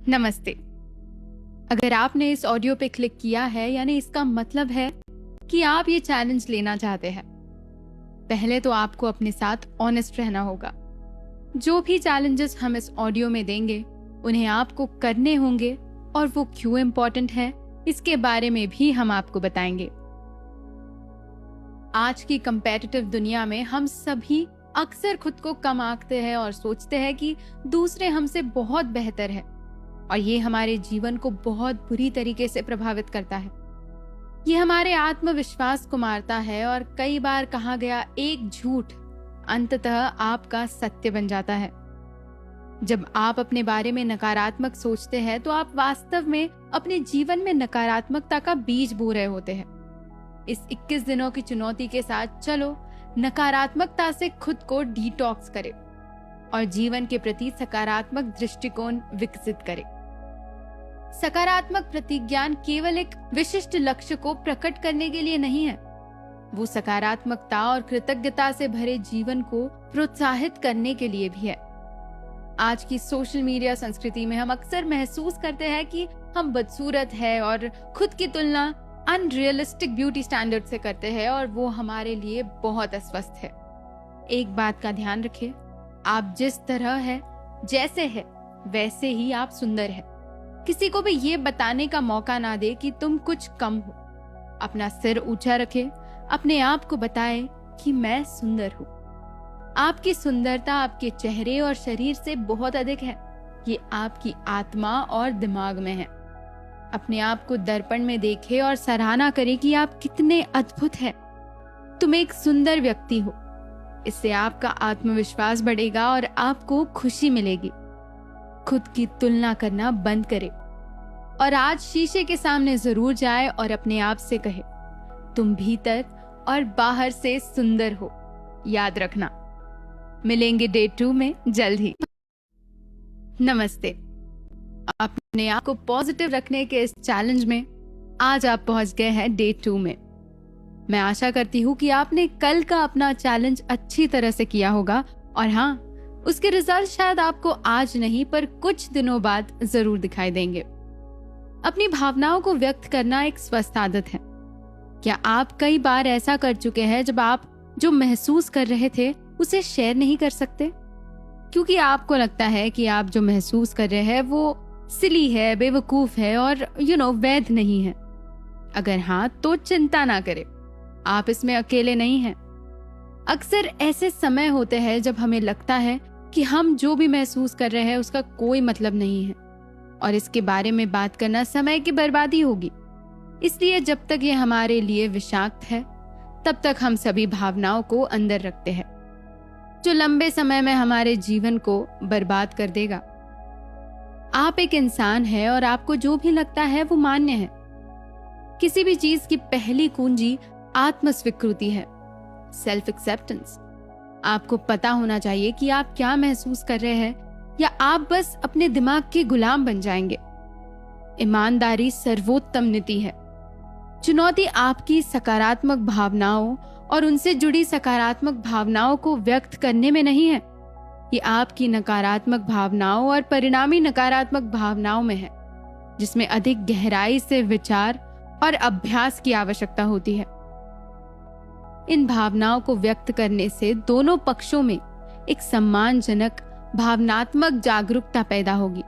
नमस्ते। अगर आपने इस ऑडियो पे क्लिक किया है यानी इसका मतलब है कि आप ये चैलेंज लेना चाहते हैं। पहले तो आपको अपने साथ ऑनेस्ट रहना होगा। जो भी चैलेंजेस हम इस ऑडियो में देंगे उन्हें आपको करने होंगे और वो क्यों इम्पोर्टेंट है इसके बारे में भी हम आपको बताएंगे। आज की कंपेटिटिव दुनिया में हम सभी अक्सर खुद को कम आंकते हैं और सोचते हैं कि दूसरे हमसे बहुत बेहतर है और ये हमारे जीवन को बहुत बुरी तरीके से प्रभावित करता है। ये हमारे आत्मविश्वास को मारता है और कई बार कहा गया एक झूठ अंततः आपका सत्य बन जाता है। जब आप अपने बारे में नकारात्मक सोचते हैं तो आप वास्तव में अपने जीवन में नकारात्मकता का बीज बो रहे होते हैं। इस 21 दिनों की चुनौती के साथ चलो नकारात्मकता से खुद को डिटॉक्स करें और जीवन के प्रति सकारात्मक दृष्टिकोण विकसित करें। सकारात्मक प्रतिज्ञान केवल एक विशिष्ट लक्ष्य को प्रकट करने के लिए नहीं है, वो सकारात्मकता और कृतज्ञता से भरे जीवन को प्रोत्साहित करने के लिए भी है। आज की सोशल मीडिया संस्कृति में हम अक्सर महसूस करते हैं कि हम बदसूरत है और खुद की तुलना अनरियलिस्टिक ब्यूटी स्टैंडर्ड से करते हैं और वो हमारे लिए बहुत अस्वस्थ है। एक बात का ध्यान रखें, आप जिस तरह है, जैसे है, वैसे ही आप सुंदर है। किसी को भी ये बताने का मौका ना दे कि तुम कुछ कम हो। अपना सिर ऊंचा रखे, अपने आप को बताए कि मैं सुंदर हूँ। आपकी सुंदरता आपके चेहरे और शरीर से बहुत अधिक है। ये आपकी आत्मा और दिमाग में है। अपने आप को दर्पण में देखें और सराहना करें कि आप कितने अद्भुत हैं। तुम एक सुंदर व्यक्ति हो। इससे आपका आत्मविश्वास बढ़ेगा और आपको खुशी मिलेगी। खुद की तुलना करना बंद करें और आज शीशे के सामने जरूर जाए और अपने आप से कहे, तुम भीतर और बाहर से सुंदर हो। याद रखना। मिलेंगे डे 2 में जल्द ही। नमस्ते। अपने आप को पॉजिटिव रखने के इस चैलेंज में आज आप पहुंच गए हैं डे 2 में। मैं आशा करती हूँ कि आपने कल का अपना चैलेंज अच्छी तरह से किया होगा और हाँ, उसके रिजल्ट शायद आपको आज नहीं पर कुछ दिनों बाद जरूर दिखाई देंगे। अपनी भावनाओं को व्यक्त करना एक स्वस्थ आदत है। क्या आप कई बार ऐसा कर चुके हैं जब आप जो महसूस कर रहे थे उसे शेयर नहीं कर सकते क्योंकि आपको लगता है कि आप जो महसूस कर रहे हैं वो सिली है, बेवकूफ है और वैध नहीं है? अगर हाँ तो चिंता ना करें, आप इसमें अकेले नहीं हैं। अक्सर ऐसे समय होते हैं जब हमें लगता है कि हम जो भी महसूस कर रहे हैं उसका कोई मतलब नहीं है और इसके बारे में बात करना समय की बर्बादी होगी। इसलिए जब तक ये हमारे लिए विषाक्त है तब तक हम सभी भावनाओं को अंदर रखते हैं, जो लंबे समय में हमारे जीवन को बर्बाद कर देगा। आप एक इंसान है और आपको जो भी लगता है वो मान्य है। किसी भी चीज की पहली कुंजी आत्मस्वीकृति है, सेल्फ एक्सेप्टेंस। आपको पता होना चाहिए कि आप क्या महसूस कर रहे हैं या आप बस अपने दिमाग के गुलाम बन जाएंगे। ईमानदारी सर्वोत्तम नीति है। चुनौती आपकी सकारात्मक भावनाओं और उनसे जुड़ी सकारात्मक भावनाओं को व्यक्त करने में नहीं है। ये आपकी नकारात्मक भावनाओं और परिणामी नकारात्मक भावनाओं में है, जिसमें अधिक गहराई से विचार और अभ्यास की आवश्यकता होती है। इन भावनाओं को व्यक्त करने से दोनों पक्षों में एक सम्मानजनक भावनात्मक जागरूकता पैदा होगी।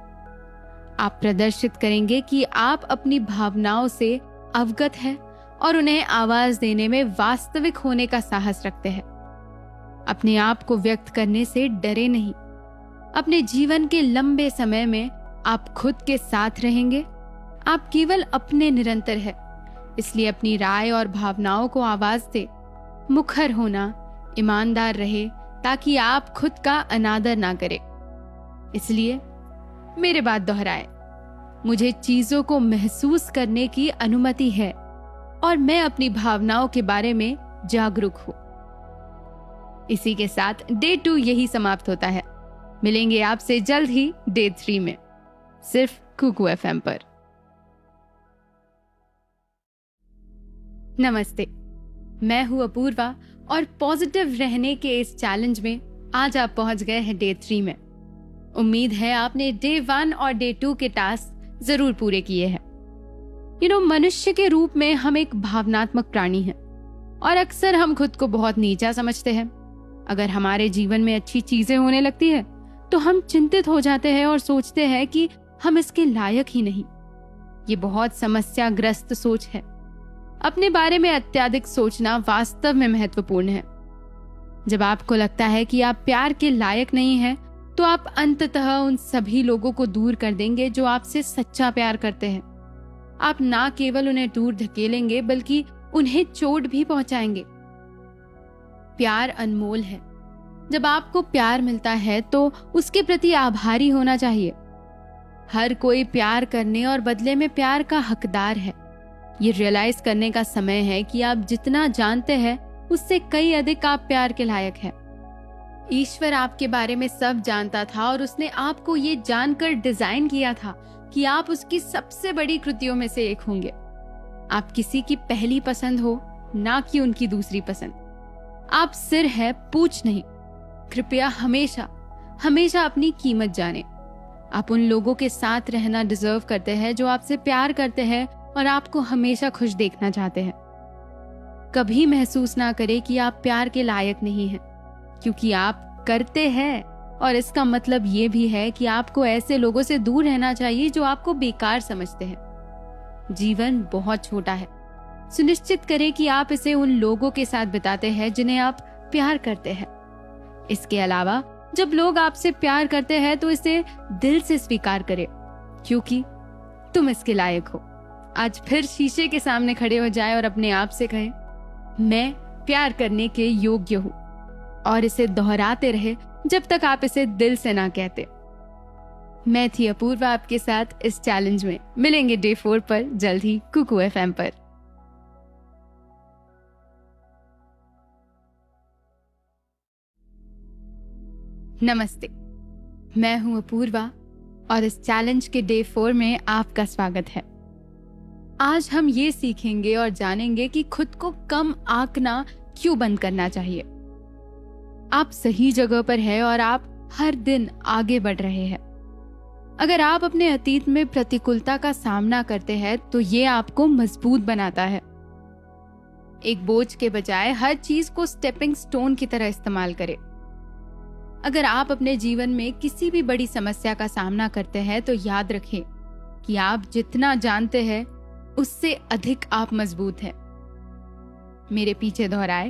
आप प्रदर्शित करेंगे कि आप अपनी भावनाओं से अवगत हैं और उन्हें आवाज देने में वास्तविक होने का साहस रखते हैं। अपने आप को व्यक्त करने से डरे नहीं। अपने जीवन के लंबे समय में आप खुद के साथ रहेंगे। आप केवल अपने निरंतर हैं, इसलिए अपनी राय और भावनाओं को आवाज दे। मुखर होना, ईमानदार रहे ताकि आप खुद का अनादर ना करें। इसलिए मेरे बात दोहराए, मुझे चीजों को महसूस करने की अनुमति है और मैं अपनी भावनाओं के बारे में जागरूक हूं। इसी के साथ डे 2 यही समाप्त होता है। मिलेंगे आपसे जल्द ही डे 3 में, सिर्फ कुकू FM पर। नमस्ते, मैं हूं अपूर्वा और पॉजिटिव रहने के इस चैलेंज में आज आप पहुंच गए हैं डे 3 में। उम्मीद है आपने डे 1 और डे 2 के टास्क जरूर पूरे किए हैं। मनुष्य के रूप में हम एक भावनात्मक प्राणी हैं और अक्सर हम खुद को बहुत नीचा समझते हैं। अगर हमारे जीवन में अच्छी चीजें होने लगती है तो हम चिंतित हो जाते हैं और सोचते हैं कि हम इसके लायक ही नहीं। ये बहुत समस्याग्रस्त सोच है। अपने बारे में अत्यधिक सोचना वास्तव में महत्वपूर्ण है। जब आपको लगता है कि आप प्यार के लायक नहीं हैं, तो आप अंततः उन सभी लोगों को दूर कर देंगे जो आपसे सच्चा प्यार करते हैं। आप ना केवल उन्हें दूर धकेलेंगे बल्कि उन्हें चोट भी पहुंचाएंगे। प्यार अनमोल है। जब आपको प्यार मिलता है तो उसके प्रति आभारी होना चाहिए। हर कोई प्यार करने और बदले में प्यार का हकदार है। ये रियलाइज करने का समय है कि आप जितना जानते हैं उससे कई अधिक आप प्यार के लायक हैं। ईश्वर आपके बारे में सब जानता था और उसने आपको ये जानकर डिजाइन किया था कि आप उसकी सबसे बड़ी कृतियों में से एक होंगे। आप किसी की पहली पसंद हो, ना कि उनकी दूसरी पसंद। आप सिर है, पूछ नहीं। कृपया हमेशा हमेशा अपनी कीमत जाने। आप उन लोगों के साथ रहना डिजर्व करते हैं जो आपसे प्यार करते हैं और आपको हमेशा खुश देखना चाहते हैं। कभी महसूस ना करें कि आप प्यार के लायक नहीं हैं, क्योंकि आप करते हैं। और इसका मतलब ये भी है कि आपको ऐसे लोगों से दूर रहना चाहिए जो आपको बेकार समझते हैं। जीवन बहुत छोटा है। सुनिश्चित करें कि आप इसे उन लोगों के साथ बिताते हैं जिन्हें आप प्यार करते हैं। इसके अलावा जब लोग आपसे प्यार करते हैं तो इसे दिल से स्वीकार करें, क्योंकि तुम इसके लायक हो। आज फिर शीशे के सामने खड़े हो जाए और अपने आप से कहें, मैं प्यार करने के योग्य हूं, और इसे दोहराते रहे जब तक आप इसे दिल से ना कहते। मैं थी अपूर्वा आपके साथ इस चैलेंज में। मिलेंगे डे 4 पर जल्द ही कुकू FM पर। नमस्ते, मैं हूं अपूर्वा और इस चैलेंज के डे 4 में आपका स्वागत है। आज हम ये सीखेंगे और जानेंगे कि खुद को कम आंकना क्यों बंद करना चाहिए। आप सही जगह पर हैं और आप हर दिन आगे बढ़ रहे हैं। अगर आप अपने अतीत में प्रतिकूलता का सामना करते हैं तो ये आपको मजबूत बनाता है। एक बोझ के बजाय हर चीज को स्टेपिंग स्टोन की तरह इस्तेमाल करें। अगर आप अपने जीवन में किसी भी बड़ी समस्या का सामना करते हैं तो याद रखें कि आप जितना जानते हैं उससे अधिक आप मजबूत हैं। मेरे पीछे दोहराए,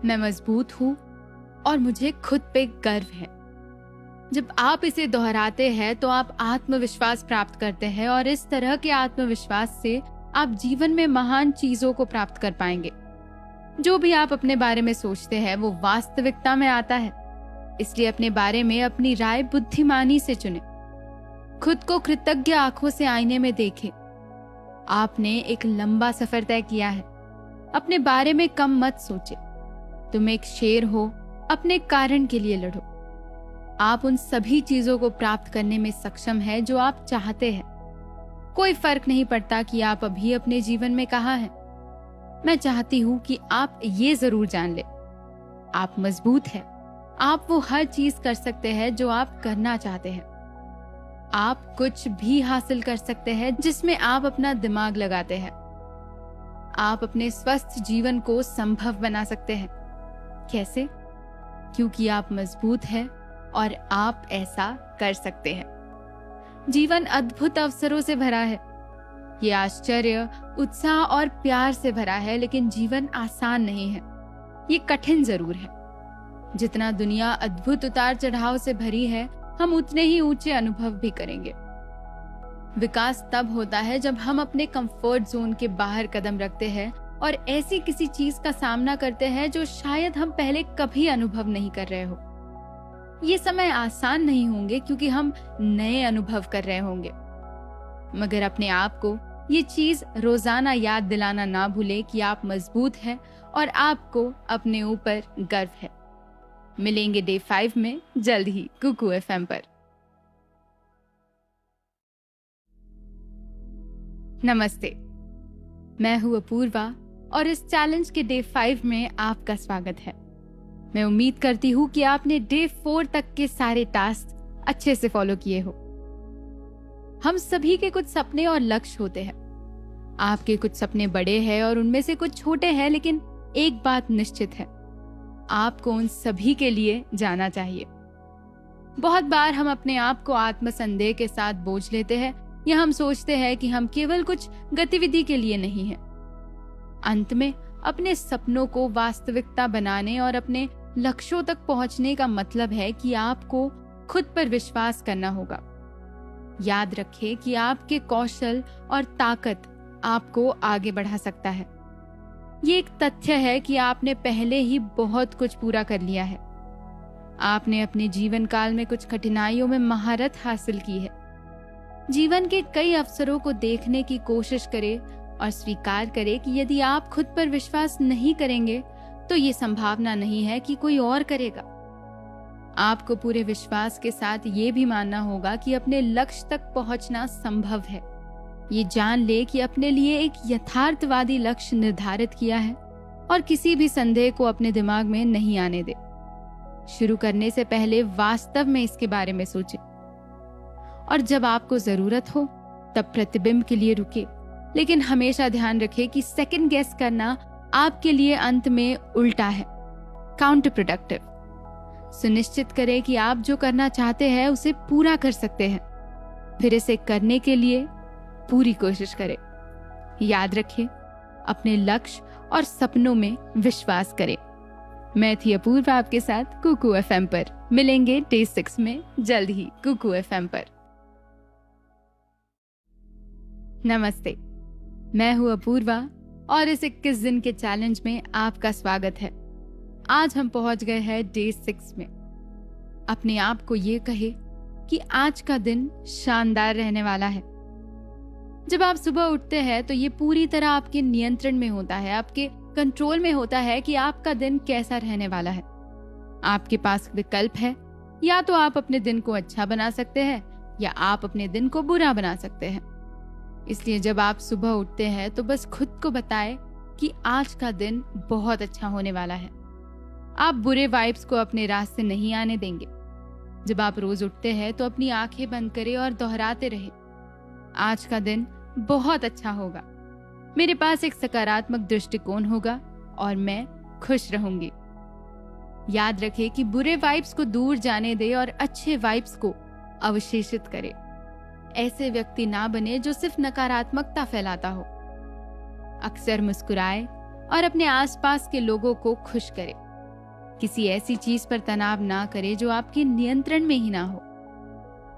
मैं मजबूत हूं और मुझे खुद पे गर्व है। जब आप इसे दोहराते हैं तो आप आत्मविश्वास प्राप्त करते हैं और इस तरह के आत्मविश्वास से आप जीवन में महान चीजों को प्राप्त कर पाएंगे। जो भी आप अपने बारे में सोचते हैं वो वास्तविकता में आता है। इसलिए अपने बारे में अपनी राय बुद्धिमानी से चुनें। खुद को कृतज्ञ आंखों से आईने में देखें। आपने एक लंबा सफर तय किया है। अपने बारे में कम मत सोचें। तुम एक शेर हो, अपने कारण के लिए लड़ो। आप उन सभी चीजों को प्राप्त करने में सक्षम हैं जो आप चाहते हैं। कोई फर्क नहीं पड़ता कि आप अभी अपने जीवन में कहाँ हैं। मैं चाहती हूँ कि आप ये जरूर जान ले, आप मजबूत हैं। आप वो हर चीज कर सकते हैं जो आप करना चाहते हैं। आप कुछ भी हासिल कर सकते हैं जिसमें आप अपना दिमाग लगाते हैं। आप अपने स्वस्थ जीवन को संभव बना सकते हैं। कैसे? क्योंकि आप मजबूत हैं और आप ऐसा कर सकते हैं। जीवन अद्भुत अवसरों से भरा है। ये आश्चर्य, उत्साह और प्यार से भरा है, लेकिन जीवन आसान नहीं है। ये कठिन जरूर है। जितना दुनिया अद्भुत उतार चढ़ाव से भरी है, हम उतने ही ऊंचे अनुभव भी करेंगे। विकास तब होता है जब हम अपने कंफर्ट जोन के बाहर कदम रखते हैं और ऐसी किसी चीज का सामना करते हैं जो शायद हम पहले कभी अनुभव नहीं कर रहे हो। ये समय आसान नहीं होंगे क्योंकि हम नए अनुभव कर रहे होंगे, मगर अपने आप को ये चीज रोजाना याद दिलाना ना भूले कि आप मजबूत हैं और आपको अपने ऊपर गर्व है। मिलेंगे डे 5 में जल्द ही कुकू FM पर। नमस्ते, मैं हूं अपूर्वा और इस चैलेंज के डे 5 में आपका स्वागत है। मैं उम्मीद करती हूँ कि आपने डे 4 तक के सारे टास्क अच्छे से फॉलो किए हो। हम सभी के कुछ सपने और लक्ष्य होते हैं। आपके कुछ सपने बड़े हैं और उनमें से कुछ छोटे हैं, लेकिन एक बात निश्चित है, आपको उन सभी के लिए जाना चाहिए। बहुत बार हम अपने आप को आत्मसंदेह के साथ बोझ लेते हैं या हम सोचते हैं कि हम केवल कुछ गतिविधि के लिए नहीं हैं। अंत में अपने सपनों को वास्तविकता बनाने और अपने लक्ष्यों तक पहुंचने का मतलब है कि आपको खुद पर विश्वास करना होगा। याद रखें कि आपके कौशल और ताकत आपको आगे बढ़ा सकता है। ये एक तथ्य है कि आपने पहले ही बहुत कुछ पूरा कर लिया है। आपने अपने जीवन काल में कुछ कठिनाइयों में महारत हासिल की है। जीवन के कई अवसरों को देखने की कोशिश करें और स्वीकार करें कि यदि आप खुद पर विश्वास नहीं करेंगे तो ये संभावना नहीं है कि कोई और करेगा। आपको पूरे विश्वास के साथ ये भी मानना होगा कि अपने लक्ष्य तक पहुंचना संभव है। ये जान ले कि अपने लिए एक यथार्थवादी लक्ष्य निर्धारित किया है और किसी भी संदेह को अपने दिमाग में नहीं आने दे। शुरू करने से पहले वास्तव में इसके बारे में सोचें और जब आपको जरूरत हो तब प्रतिबिंब के लिए रुके, लेकिन हमेशा ध्यान रखें कि सेकंड गेस करना आपके लिए अंत में उल्टा है, काउंटर प्रोडक्टिव। सुनिश्चित करें कि आप जो करना चाहते हैं उसे पूरा कर सकते हैं, फिर इसे करने के लिए पूरी कोशिश करें। याद रखें, अपने लक्ष्य और सपनों में विश्वास करें। मैं थी अपूर्वा आपके साथ कुकू एफएम पर। मिलेंगे डे 6 में जल्द ही कुकू एफएम पर। नमस्ते, मैं हूँ अपूर्वा और इस 21 दिन के चैलेंज में आपका स्वागत है। आज हम पहुंच गए हैं डे 6 में। अपने आप को ये कहे कि आज का दिन शानदार रहने वाला है। जब आप सुबह उठते हैं तो ये पूरी तरह आपके नियंत्रण में होता है, आपके कंट्रोल में होता है कि आपका दिन कैसा रहने वाला है। आपके पास विकल्प है, या तो आप अपने दिन को अच्छा बना सकते हैं या आप अपने दिन को बुरा बना सकते हैं। इसलिए जब आप सुबह उठते हैं तो बस खुद को बताएं कि आज का दिन बहुत अच्छा होने वाला है। आप बुरे वाइब्स को अपने रास्ते नहीं आने देंगे। जब आप रोज उठते हैं तो अपनी आंखें बंद करें और दोहराते रहें, आज का दिन बहुत अच्छा होगा, मेरे पास एक सकारात्मक दृष्टिकोण होगा और मैं खुश रहूंगी। याद रखें कि बुरे वाइब्स को दूर जाने दें और अच्छे वाइब्स को अवशेषित करें। ऐसे व्यक्ति ना बने जो सिर्फ नकारात्मकता फैलाता हो। अक्सर मुस्कुराए और अपने आसपास के लोगों को खुश करें। किसी ऐसी चीज पर तनाव ना करें जो आपके नियंत्रण में ही ना हो।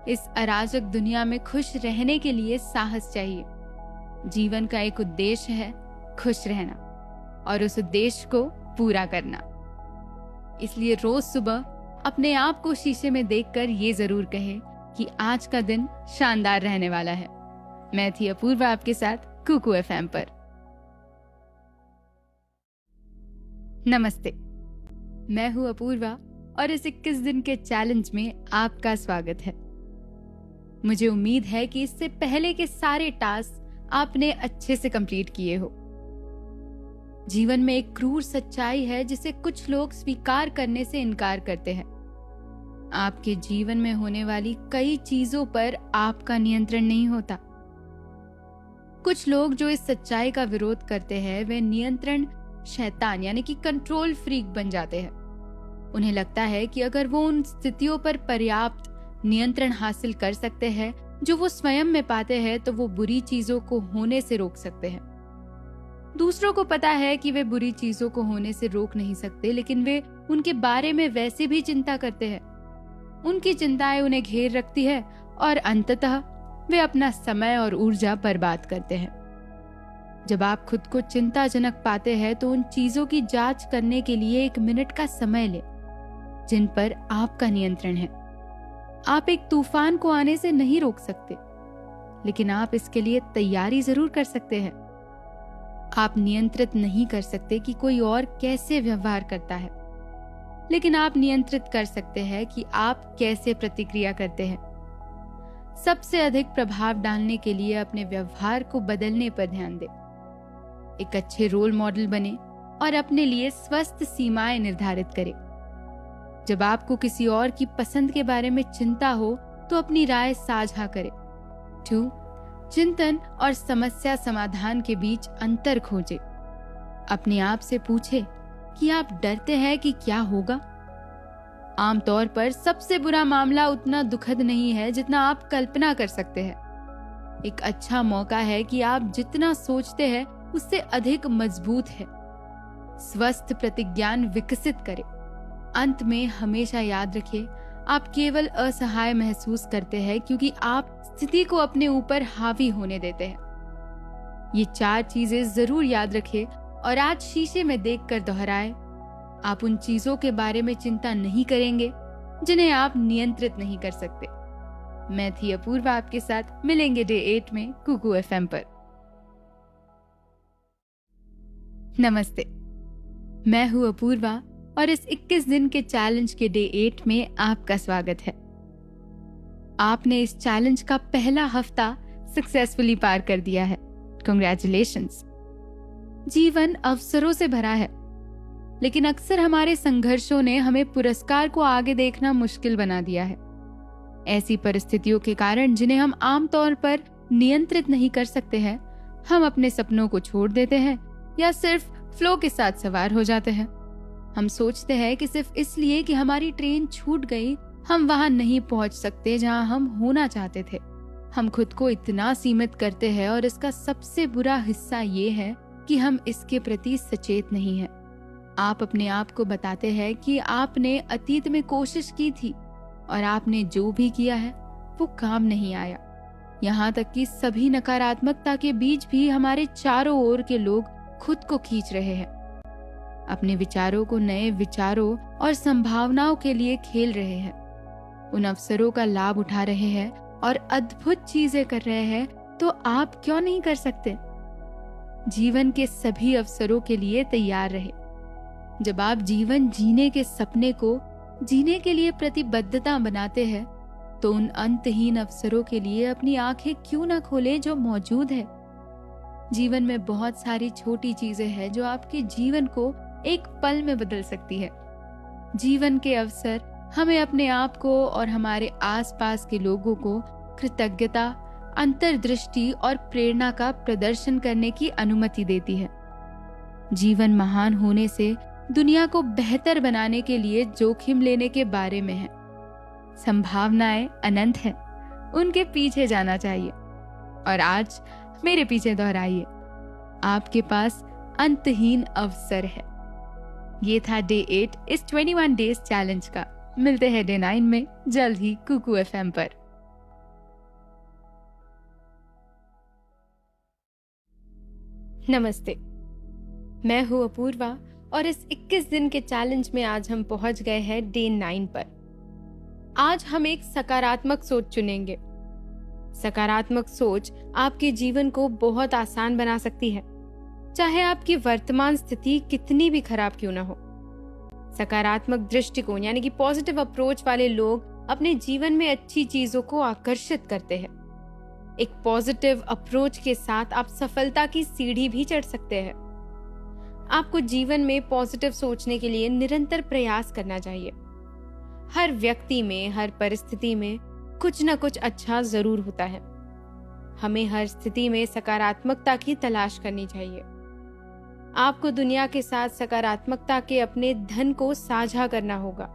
इस अराजक दुनिया में खुश रहने के लिए साहस चाहिए। जीवन का एक उद्देश्य है खुश रहना और उस उद्देश्य को पूरा करना। इसलिए रोज सुबह अपने आप को शीशे में देखकर ये जरूर कहे कि आज का दिन शानदार रहने वाला है। मैं थी अपूर्वा आपके साथ कुकू एफएम पर। नमस्ते, मैं हूँ अपूर्वा और इस 21 दिन के चैलेंज में आपका स्वागत है। मुझे उम्मीद है कि इससे पहले के सारे टास्क आपने अच्छे से कंप्लीट किए हो। जीवन में एक क्रूर सच्चाई है जिसे कुछ लोग स्वीकार करने से इनकार करते हैं। आपके जीवन में होने वाली कई चीजों पर आपका नियंत्रण नहीं होता। कुछ लोग जो इस सच्चाई का विरोध करते हैं वे नियंत्रण शैतान यानी कि कंट्रोल फ्रीक बन जाते हैं। उन्हें लगता है कि अगर वो उन स्थितियों पर पर्याप्त नियंत्रण हासिल कर सकते हैं जो वो स्वयं में पाते हैं तो वो बुरी चीजों को होने से रोक सकते हैं। दूसरों को पता है कि वे बुरी चीजों को होने से रोक नहीं सकते, लेकिन वे उनके बारे में वैसे भी चिंता करते हैं। उनकी चिंताएं उन्हें घेर रखती है और अंततः वे अपना समय और ऊर्जा बर्बाद करते हैं। जब आप खुद को चिंताजनक पाते हैं तो उन चीजों की जांच करने के लिए 1 मिनट का समय लें जिन पर आपका नियंत्रण है। आप एक तूफान को आने से नहीं रोक सकते, लेकिन आप इसके लिए तैयारी जरूर कर सकते हैं। आप नियंत्रित नहीं कर सकते कि कोई और कैसे व्यवहार करता है, लेकिन आप नियंत्रित कर सकते हैं कि आप कैसे प्रतिक्रिया करते हैं। सबसे अधिक प्रभाव डालने के लिए अपने व्यवहार को बदलने पर ध्यान दें। एक अच्छे रोल मॉडल बने और अपने लिए स्वस्थ सीमाएं निर्धारित करें। जब आपको किसी और की पसंद के बारे में चिंता हो तो अपनी राय साझा करें। 2. चिंतन और समस्या समाधान के बीच अंतर खोजें। अपने आप से पूछें कि आप डरते हैं कि क्या होगा। आमतौर पर सबसे बुरा मामला उतना दुखद नहीं है जितना आप कल्पना कर सकते हैं। एक अच्छा मौका है कि आप जितना सोचते हैं उससे अधिक मजबूत है। स्वस्थ प्रतिज्ञान विकसित करें। अंत में हमेशा याद रखिए, आप केवल असहाय महसूस करते हैं क्योंकि आप स्थिति को अपने ऊपर हावी होने देते हैं। ये 4 चीजें जरूर याद रखें और आज शीशे में देखकर दोहराएं। आप उन चीजों के बारे में चिंता नहीं करेंगे जिन्हें आप नियंत्रित नहीं कर सकते। मैं थी अपूर्वा आपके साथ। मिलेंगे डे 8 में कुकू FM पर। नमस्ते, मैं हूँ अपूर्वा और इस 21 दिन के चैलेंज के डे 8 में आपका स्वागत है। आपने इस चैलेंज का पहला हफ्ता सक्सेसफुली पार कर दिया है। कांग्रेचुलेशंस। जीवन अवसरों से भरा है, लेकिन अक्सर हमारे संघर्षों ने हमें पुरस्कार को आगे देखना मुश्किल बना दिया है। ऐसी परिस्थितियों के कारण जिन्हें हम आमतौर पर नियंत्रित नहीं कर सकते हैं, हम अपने सपनों को छोड़ देते हैं या सिर्फ फ्लो के साथ सवार हो जाते हैं। हम सोचते हैं कि सिर्फ इसलिए कि हमारी ट्रेन छूट गई, हम वहां नहीं पहुंच सकते जहां हम होना चाहते थे। हम खुद को इतना सीमित करते हैं और इसका सबसे बुरा हिस्सा ये है कि हम इसके प्रति सचेत नहीं हैं। आप अपने आप को बताते हैं कि आपने अतीत में कोशिश की थी और आपने जो भी किया है वो काम नहीं आया। यहाँ तक कि सभी नकारात्मकता के बीच भी हमारे चारों ओर के लोग खुद को खींच रहे हैं, अपने विचारों को नए विचारों और संभावनाओं के लिए खेल रहे हैं, उन अवसरों का लाभ उठा रहे हैं और अद्भुत चीजें कर रहे हैं। तो आप क्यों नहीं कर सकते? जीवन के सभी अवसरों के लिए तैयार रहे। जब आप जीवन जीने के सपने को जीने के लिए प्रतिबद्धता बनाते हैं, तो उन अंतहीन अवसरों के लिए अपनी आंखें क्यों न खोलें जो मौजूद है। जीवन में बहुत सारी छोटी चीजें हैं जो आपके जीवन को एक पल में बदल सकती है। जीवन के अवसर हमें अपने आप को और हमारे आसपास के लोगों को कृतज्ञता, अंतर्दृष्टि और प्रेरणा का प्रदर्शन करने की अनुमति देती है। जीवन महान होने से दुनिया को बेहतर बनाने के लिए जोखिम लेने के बारे में है। संभावनाएं अनंत हैं, उनके पीछे जाना चाहिए। और आज मेरे पीछे दोहराइए, आपके पास अंतहीन अवसर है। ये था डे 8 इस 21 डेज चैलेंज का। मिलते हैं डे 9 में जल्द ही कुकू FM पर। नमस्ते, मैं हूँ अपूर्वा और इस 21 दिन के चैलेंज में आज हम पहुंच गए हैं डे 9 पर। आज हम एक सकारात्मक सोच चुनेंगे। सकारात्मक सोच आपके जीवन को बहुत आसान बना सकती है, चाहे आपकी वर्तमान स्थिति कितनी भी खराब क्यों ना हो। सकारात्मक दृष्टिकोण यानी कि पॉजिटिव अप्रोच वाले लोग अपने जीवन में अच्छी चीजों को आकर्षित करते हैं। एक पॉजिटिव अप्रोच के साथ आप सफलता की सीढ़ी भी चढ़ सकते हैं। आपको जीवन में पॉजिटिव सोचने के लिए निरंतर प्रयास करना चाहिए। हर व्यक्ति में, हर परिस्थिति में कुछ न कुछ अच्छा जरूर होता है। हमें हर स्थिति में सकारात्मकता की तलाश करनी चाहिए। आपको दुनिया के साथ सकारात्मकता के अपने धन को साझा करना होगा।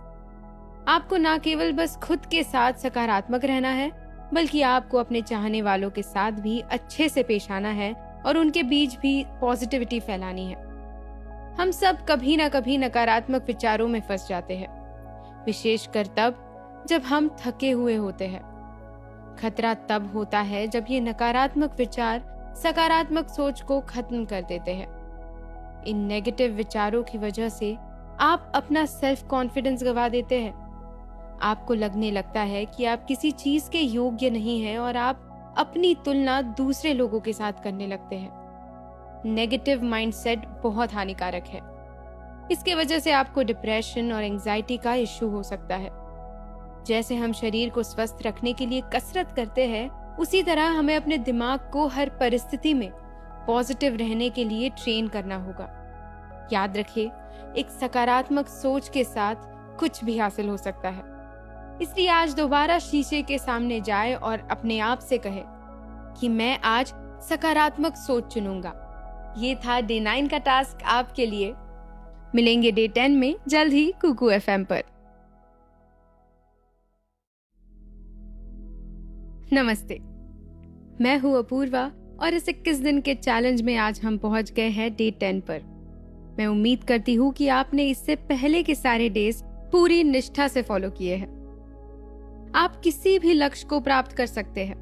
आपको न केवल बस खुद के साथ सकारात्मक रहना है, बल्कि आपको अपने चाहने वालों के साथ भी अच्छे से पेश आना है और उनके बीच भी पॉजिटिविटी फैलानी है। हम सब कभी न कभी नकारात्मक विचारों में फंस जाते हैं, विशेषकर तब जब हम थके हुए होते हैं। खतरा तब होता है जब ये नकारात्मक विचार सकारात्मक सोच को खत्म कर देते हैं। इन नेगेटिव विचारों की वजह से आप अपना सेल्फ कॉन्फिडेंस गवा देते हैं। आपको लगने लगता है कि आप किसी चीज के योग्य नहीं हैं और आप अपनी तुलना दूसरे लोगों के साथ करने लगते हैं। नेगेटिव माइंडसेट बहुत हानिकारक है। इसके वजह से आपको डिप्रेशन और एंजाइटी का इश्यू हो सकता है। जैसे हम शरीर को स्वस्थ रखने के लिए कसरत करते हैं, उसी तरह हमें अपने दिमाग को हर परिस्थिति में पॉजिटिव रहने के लिए ट्रेन करना होगा। याद रखिए, एक सकारात्मक सोच के साथ कुछ भी हासिल हो सकता है। इसलिए आज दोबारा शीशे के सामने जाए और अपने आप से कहे कि मैं आज सकारात्मक सोच चुनूंगा। ये था डे 9 का टास्क आपके लिए। मिलेंगे डे 10 में जल्द ही कुकू FM पर। नमस्ते, मैं हूँ अपूर्वा और इस 21 दिन के चैलेंज में आज हम पहुंच गए हैं डे 10 पर। मैं उम्मीद करती हूँ कि आपने इससे पहले के सारे डेज पूरी निष्ठा से फॉलो किए हैं। आप किसी भी लक्ष्य को प्राप्त कर सकते हैं।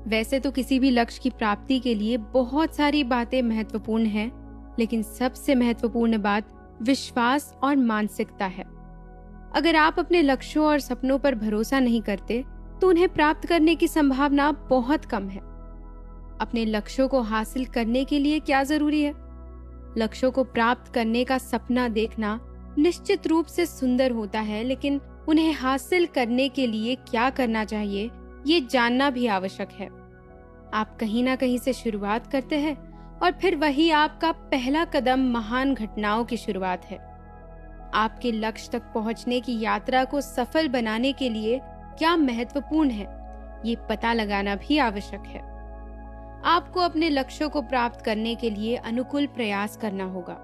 वैसे तो किसी भी लक्ष्य की प्राप्ति के लिए बहुत सारी बातें महत्वपूर्ण हैं, लेकिन सबसे महत्वपूर्ण बात विश्वास और मानसिकता है। अगर आप अपने लक्ष्यों और सपनों पर भरोसा नहीं करते तो उन्हें प्राप्त करने की संभावना बहुत कम है। अपने लक्ष्यों को हासिल करने के लिए क्या जरूरी है? लक्ष्यों को प्राप्त करने का सपना देखना निश्चित रूप से सुंदर होता है, लेकिन उन्हें हासिल करने के लिए क्या करना चाहिए ये जानना भी आवश्यक है। आप कहीं ना कहीं से शुरुआत करते हैं और फिर वही आपका पहला कदम महान घटनाओं की शुरुआत है। आपके लक्ष्य तक पहुंचने की यात्रा को सफल बनाने के लिए क्या महत्वपूर्ण है, ये पता लगाना भी आवश्यक है। आपको अपने लक्ष्यों को प्राप्त करने के लिए अनुकूल प्रयास करना होगा।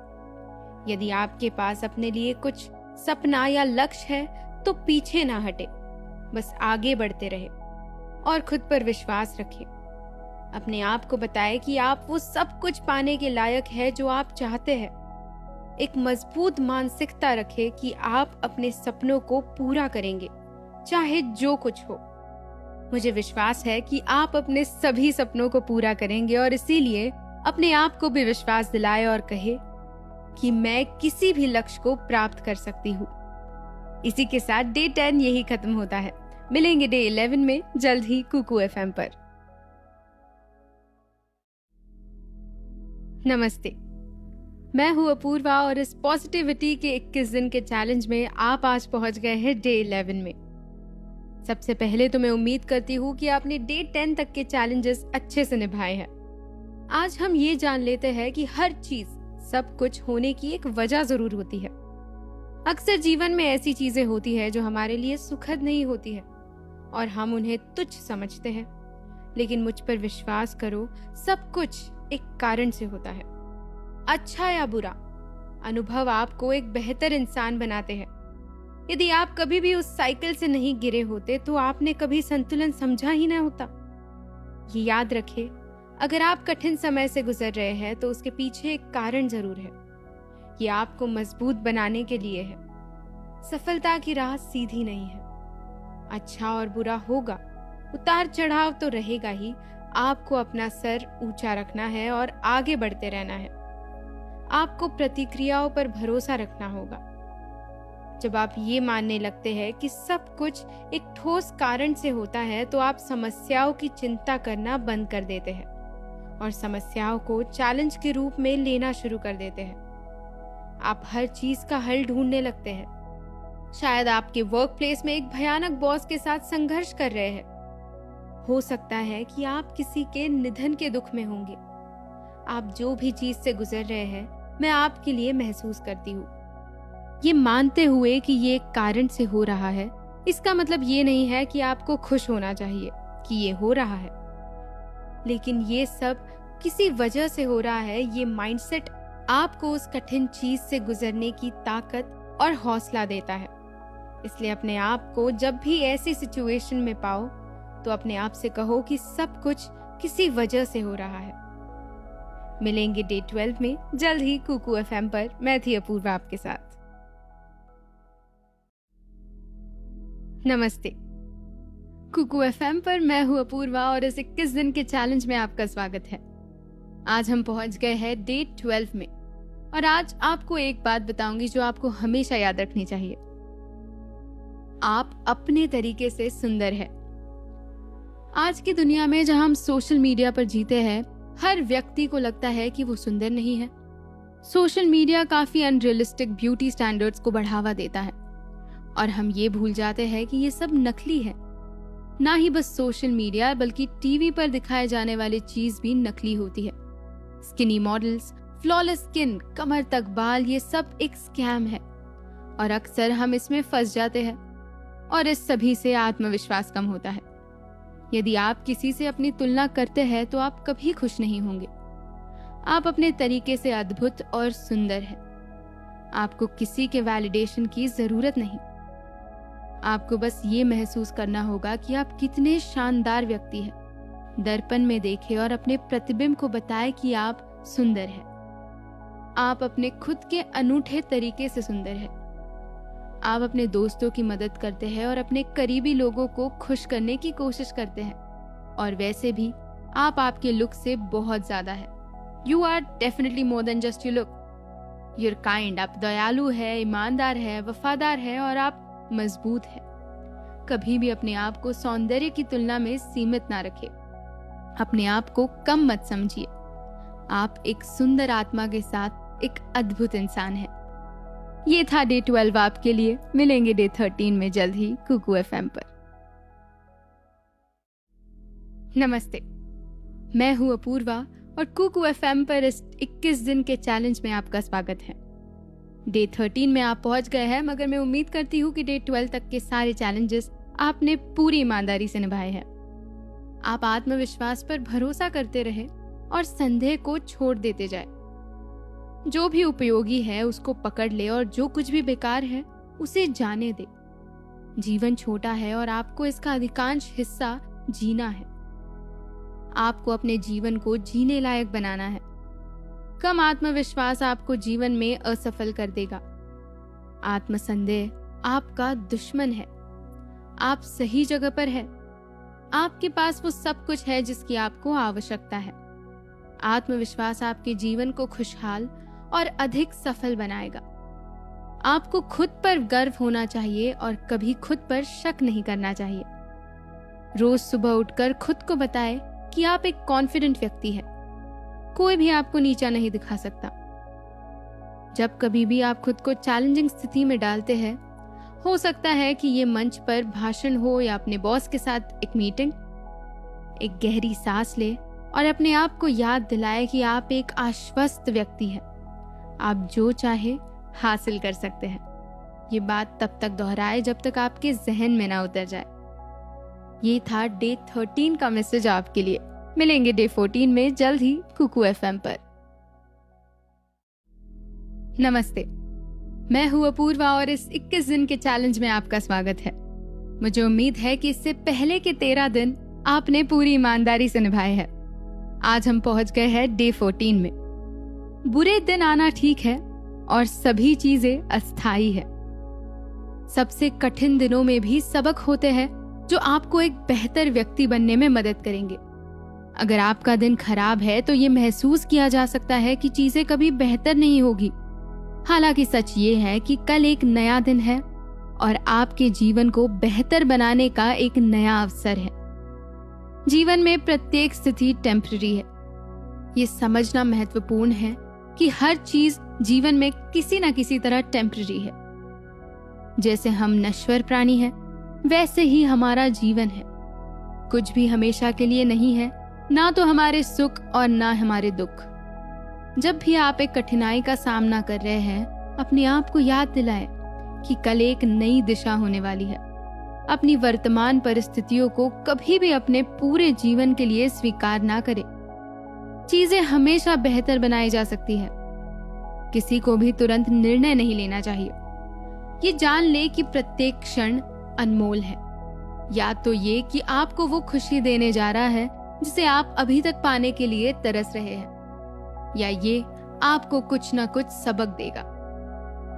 यदि आपके पास अपने लिए कुछ सपना या लक्ष्य है तो पीछे ना हटे, बस आगे बढ़ते रहे और खुद पर विश्वास रखें। अपने आप को बताएं कि आप वो सब कुछ पाने के लायक है जो आप चाहते हैं। एक मजबूत मानसिकता रखें कि आप अपने सपनों को पूरा करेंगे, चाहे जो कुछ हो। मुझे विश्वास है कि आप अपने सभी सपनों को पूरा करेंगे और इसीलिए अपने आप को भी विश्वास दिलाए और कहे कि मैं किसी भी लक्ष्य को प्राप्त कर सकती हूँ। इसी के साथ डे 10 यही खत्म होता है। मिलेंगे डे 11 में जल्द ही कुकू FM पर। नमस्ते, मैं हूँ अपूर्वा और इस पॉजिटिविटी के 21 दिन के चैलेंज में आप आज पहुंच गए हैं डे 11 में। सबसे पहले तो मैं उम्मीद करती हूँ कि आपने डे 10 तक के चैलेंजेस अच्छे से निभाए हैं। आज हम ये जान लेते हैं कि हर चीज, सब कुछ होने की एक वजह जरूर होती है। अक्सर जीवन में ऐसी चीजें होती है जो हमारे लिए सुखद नहीं होती है और हम उन्हें तुच्छ समझते हैं, लेकिन मुझ पर विश्वास करो, सब कुछ एक कारण से होता है। अच्छा या बुरा, अनुभव आपको एक बेहतर इंसान बनाते हैं। यदि आप कभी भी उस साइकिल से नहीं गिरे होते तो आपने कभी संतुलन समझा ही ना होता। ये याद रखें, अगर आप कठिन समय से गुजर रहे हैं तो उसके पीछे एक कारण जरूर है। ये आपको मजबूत बनाने के लिए है। सफलता की राह सीधी नहीं है। अच्छा और बुरा होगा, उतार चढ़ाव तो रहेगा ही। आपको अपना सर ऊंचा रखना है और आगे बढ़ते रहना है। आपको प्रतिक्रियाओं पर भरोसा रखना होगा। जब आप ये मानने लगते हैं कि सब कुछ एक ठोस कारण से होता है तो आप समस्याओं की चिंता करना बंद कर देते हैं और समस्याओं को चैलेंज के रूप में लेना शुरू कर देते हैं। आप हर चीज का हल ढूंढने लगते हैं। शायद आपके वर्क प्लेस में एक भयानक बॉस के साथ संघर्ष कर रहे हैं। हो सकता है कि आप किसी के निधन के दुख में होंगे। आप जो भी चीज से गुजर रहे हैं, मैं आपके लिए महसूस करती हूँ। ये मानते हुए कि ये एक कारण से हो रहा है, इसका मतलब ये नहीं है कि आपको खुश होना चाहिए कि ये हो रहा है, लेकिन ये सब किसी वजह से हो रहा है। ये माइंडसेट आपको उस कठिन चीज से गुजरने की ताकत और हौसला देता है। इसलिए अपने आप को जब भी ऐसी सिचुएशन में पाओ तो अपने आप से कहो कि सब कुछ किसी वजह से हो रहा है। मिलेंगे डे 12 में जल्द ही कुकू FM पर। मैं थी अपूर्वा आपके साथ। नमस्ते, कुकू FM पर मैं हूँ अपूर्वा और इस 21 दिन के चैलेंज में आपका स्वागत है। आज हम पहुंच गए हैं डे 12 में और आज आपको एक बात बताऊंगी जो आपको हमेशा याद रखनी चाहिए। आप अपने तरीके से सुंदर है। आज की दुनिया में जहां हम सोशल मीडिया पर जीते हैं, हर व्यक्ति को लगता है कि वो सुंदर नहीं है। सोशल मीडिया काफी अनरियलिस्टिक ब्यूटी स्टैंडर्ड्स को बढ़ावा देता है और हम ये भूल जाते हैं कि ये सब नकली है। ना ही बस सोशल मीडिया बल्कि टीवी पर दिखाए जाने वाली चीज भी नकली होती है। स्किनी मॉडल्स, फ्लॉलेस स्किन, कमर तक बाल, ये सब एक स्कैम है और अक्सर हम इसमें फंस जाते हैं और इस सभी से आत्मविश्वास कम होता है। यदि आप किसी से अपनी तुलना करते हैं तो आप कभी खुश नहीं होंगे। आप अपने तरीके से अद्भुत और सुंदर हैं। आपको किसी के वैलिडेशन की जरूरत नहीं। आपको बस ये महसूस करना होगा कि आप कितने शानदार व्यक्ति हैं। दर्पण में देखें और अपने प्रतिबिंब को बताएं कि आप सुंदर हैं। आप अपने खुद के अनूठे तरीके से सुंदर हैं। आप अपने दोस्तों की मदद करते हैं और अपने करीबी लोगों को खुश करने की कोशिश करते हैं, और वैसे भी आप आपके लुक से बहुत ज्यादा है। You are definitely more than just you look. You're kind, आप दयालु है, ईमानदार है, वफादार है और आप मजबूत है। कभी भी अपने आप को सौंदर्य की तुलना में सीमित ना रखें। अपने आप को कम मत समझिए। आप एक सुंदर आत्मा के साथ एक अद्भुत इंसान हैं। ये था डे 12 आपके लिए। मिलेंगे डे 13 में जल्द ही कुकू FM पर। नमस्ते, मैं हूं अपूर्वा और कुकू FM पर इस 21 दिन के चैलेंज में आपका स्वागत है। डे 13 में आप पहुंच गए हैं, मगर मैं उम्मीद करती हूँ कि डे 12 तक के सारे चैलेंजेस आपने पूरी ईमानदारी से निभाए हैं। आप आत्मविश्वास पर भरोसा करते रहे और संदेह को छोड़ देते जाए। जो भी उपयोगी है उसको पकड़ ले और जो कुछ भी बेकार है उसे जाने दे। जीवन छोटा है और आपको इसका अधिकांश हिस्सा जीना है। आपको अपने जीवन को जीने लायक बनाना है। कम आत्मविश्वास आपको जीवन में असफल कर देगा। आत्मसंदेह आपका दुश्मन है। आप सही जगह पर है। आपके पास वो सब कुछ है जिसकी आपको आवश्यकता है। आत्मविश्वास आपके जीवन को खुशहाल और अधिक सफल बनाएगा। आपको खुद पर गर्व होना चाहिए और कभी खुद पर शक नहीं करना चाहिए। रोज सुबह उठकर खुद को बताएं कि आप एक कॉन्फिडेंट व्यक्ति हैं। कोई भी आपको नीचा नहीं दिखा सकता। जब कभी भी आप खुद को चैलेंजिंग स्थिति में डालते हैं, हो सकता है कि ये मंच पर भाषण हो या अपने बॉस के साथ एक मीटिंग, एक गहरी सांस ले और अपने आप को याद दिलाए कि आप एक आश्वस्त व्यक्ति हैं। आप जो चाहे हासिल कर सकते हैं। ये बात तब तक दोहराए जब तक आपके जहन में ना उतर जाए। ये था डे 13 का मैसेज आपके लिए। मिलेंगे डे 14 में जल्द ही कुकू FM पर। नमस्ते, मैं हूं अपूर्वा और इस 21 दिन के चैलेंज में आपका स्वागत है। मुझे उम्मीद है कि इससे पहले के 13 दिन आपने पूरी ईमानदारी से निभाए हैं। आज हम पहुंच गए हैं डे 14 में। बुरे दिन आना ठीक है और सभी चीजें अस्थायी है। सबसे कठिन दिनों में भी सबक होते हैं जो आपको एक बेहतर व्यक्ति बनने में मदद करेंगे। अगर आपका दिन खराब है तो ये महसूस किया जा सकता है कि चीजें कभी बेहतर नहीं होगी। हालांकि सच ये है कि कल एक नया दिन है और आपके जीवन को बेहतर बनाने का एक नया अवसर है। जीवन में प्रत्येक स्थिति टेम्पररी है। ये समझना महत्वपूर्ण है कि हर चीज जीवन में किसी न किसी तरह टेम्पररी है। जैसे हम नश्वर प्राणी हैं, वैसे ही हमारा जीवन है। कुछ भी हमेशा के लिए नहीं है, ना तो हमारे सुख और ना हमारे दुख। जब भी आप एक कठिनाई का सामना कर रहे हैं, अपने आप को याद दिलाएं कि कल एक नई दिशा होने वाली है। अपनी वर्तमान परिस्थितियों को कभी भी अपने पूरे जीवन के लिए स्वीकार ना करें। चीजें हमेशा बेहतर बनाई जा सकती है। किसी को भी तुरंत निर्णय नहीं लेना चाहिए। ये जान ले कि प्रत्येक क्षण अनमोल है। या तो ये कि आपको वो खुशी देने जा रहा है जिसे आप अभी तक पाने के लिए तरस रहे हैं, या ये आपको कुछ ना कुछ सबक देगा।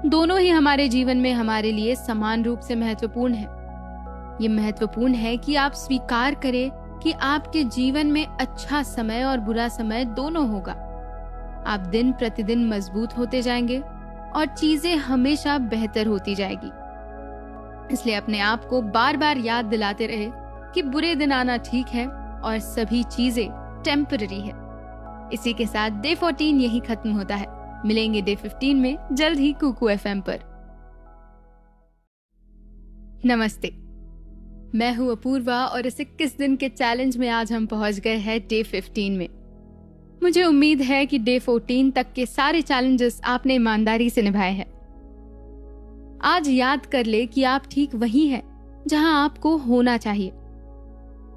दोनों ही हमारे जीवन में हमारे लिए समान रूप से महत्वपूर्ण है। ये महत्वपूर्ण है कि आप स्वीकार करें कि आपके जीवन में अच्छा समय और बुरा समय दोनों होगा। आप दिन प्रतिदिन मजबूत होते जाएंगे और चीजें हमेशा बेहतर होती जाएगी। इसलिए अपने आप को बार बार याद दिलाते रहे कि बुरे दिन आना ठीक है और सभी चीजें टेम्पररी है। इसी के साथ डे 14 यही खत्म होता है। मिलेंगे डे 15 में जल्द ही कुकू FM पर। नमस्ते, मैं हूं अपूर्वा और इस 21 दिन के चैलेंज में आज हम पहुंच गए हैं डे 15 में। मुझे उम्मीद है कि डे 14 तक के सारे चैलेंजेस आपने ईमानदारी से निभाए हैं। आज याद कर ले कि आप ठीक वहीं हैं जहां आपको होना चाहिए।